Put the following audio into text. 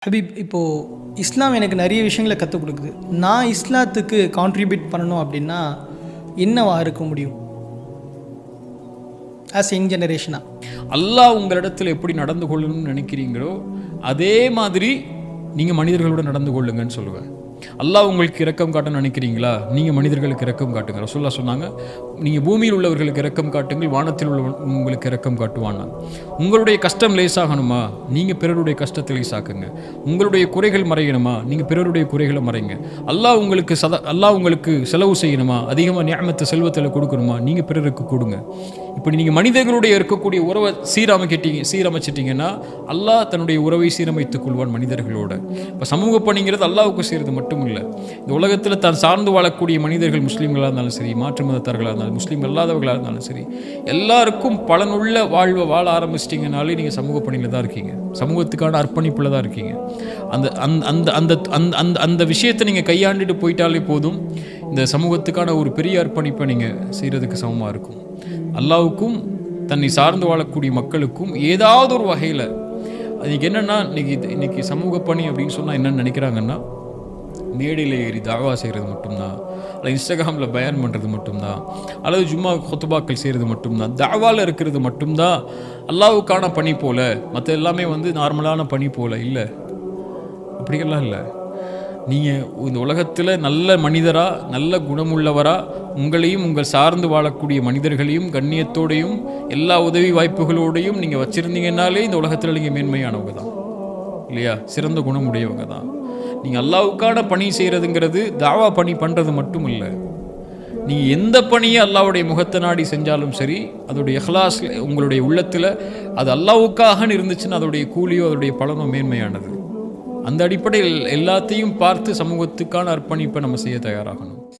ஹபீப், இப்போது இஸ்லாம் எனக்கு நிறைய விஷயங்களை கற்றுக் கொடுக்குது. நான் இஸ்லாத்துக்கு கான்ட்ரிபியூட் பண்ணணும் அப்படின்னா என்னவா இருக்க முடியும் ஆஸ் யங் ஜெனரேஷனாக? அல்லாஹ் உங்களிடத்தில் எப்படி நடந்து கொள்ளணும்னு நினைக்கிறீங்களோ அதே மாதிரி நீங்கள் மனிதர்களோட நடந்து கொள்ளுங்கன்னு சொல்லுவேன். அல்லாஹ் உங்களுக்கு இரக்கம் காட்டணும்னு நினைக்கிறீங்களா, நீங்கள் மனிதர்களுக்கு இரக்கம் காட்டுங்க. ரசூலுல்லாஹ் சொன்னாங்க, நீங்கள் பூமியில் உள்ளவர்களுக்கு இரக்கம் காட்டுங்கள், வானத்தில் உள்ள உங்களுக்கு இரக்கம் காட்டுவானா. உங்களுடைய கஷ்டம் லேசாகணுமா, நீங்கள் பிறருடைய கஷ்டத்தை லேசாக்குங்க. உங்களுடைய குறைகள் மறையணுமா, நீங்கள் பிறருடைய குறைகளை மறைங்க. அல்லாஹ் உங்களுக்கு செலவு செய்யணுமா, அதிகமாக நியமத்தை செல்வத்தில் கொடுக்கணுமா, நீங்கள் பிறருக்கு கொடுங்க. இப்படி நீங்கள் மனிதர்களுடைய இருக்கக்கூடிய உறவை சீரமைச்சிட்டிங்கன்னா அல்லாஹ் தன்னுடைய உறவை சீரமைத்துக் கொள்வான் மனிதர்களோட. இப்போ சமூக பணிங்கிறது அல்லாஹ்வுக்கு செய்கிறது மட்டும் இல்லை. இந்த உலகத்தில் தான் சார்ந்து வாழக்கூடிய மனிதர்கள் முஸ்லீம்களாக இருந்தாலும் சரி, மாற்று மதத்தார்களாக இருந்தாலும், முஸ்லீம் அல்லாதவர்களாக இருந்தாலும் சரி, எல்லாருக்கும் பலனுள்ள வாழ்வை வாழ ஆரம்பிச்சிட்டிங்கனாலே நீங்கள் சமூக பணியில் தான் இருக்கீங்க, சமூகத்துக்கான அர்ப்பணிப்பில் தான் இருக்கீங்க. அந்த அந்த அந்த அந்த அந்த விஷயத்தை நீங்கள் கையாண்டுட்டு போயிட்டாலே போதும், இந்த சமூகத்துக்கான ஒரு பெரிய அர்ப்பணிப்பை நீங்கள் செய்கிறதுக்கு சமமாக இருக்கும். அல்லாஹ்வுக்கும் தன்னை சார்ந்து வாழக்கூடிய மக்களுக்கும் ஏதாவது ஒரு வகையில் அதுக்கு என்னென்னா, இன்னைக்கு சமூக பணி அப்படின்னு சொன்னால் என்னென்னு நினைக்கிறாங்கன்னா, மேடையில் ஏறி தாவா செய்கிறது மட்டும்தான், அல்லது இன்ஸ்டாகிராமில் பயான் பண்ணுறது மட்டும்தான், அல்லது ஜும்மா கொத்துபாக்கள் செய்கிறது மட்டும்தான், தாவாவில் இருக்கிறது மட்டும்தான் அல்லாஹ்வுக்கான பணி போல, மற்ற எல்லாமே நார்மலான பணி போல. இல்லை, அப்படியெல்லாம் இல்லை. நீங்கள் இந்த உலகத்தில் நல்ல மனிதராக, நல்ல குணமுள்ளவராக, உங்களையும் உங்கள் சார்ந்து வாழக்கூடிய மனிதர்களையும் கண்ணியத்தோடையும் எல்லா உதவி வாய்ப்புகளோடையும் நீங்கள் வச்சுருந்தீங்கன்னாலே இந்த உலகத்தில் நீங்கள் மேன்மையானவங்க தான், இல்லையா, சிறந்த குணமுடையவங்க தான். நீங்கள் அல்லாஹ்வுக்கான பணி செய்கிறதுங்கிறது தாவா பணி பண்ணுறது மட்டும் இல்லை. நீங்கள் எந்த பணியை அல்லாஹ்வுடைய முகத்தை நாடி செஞ்சாலும் சரி, அதோடைய இஹ்லாஸ் உங்களுடைய உள்ளத்தில் அது அல்லாஹ்வுக்காகன்னு இருந்துச்சுன்னா அதோடைய கூலியோ அதோடைய பலனோ மேன்மையானது. அந்த அடிப்படையில் எல்லாத்தையும் பார்த்து சமூகத்துக்கான அர்ப்பணிப்பை நம்ம செய்ய தயாராகணும்.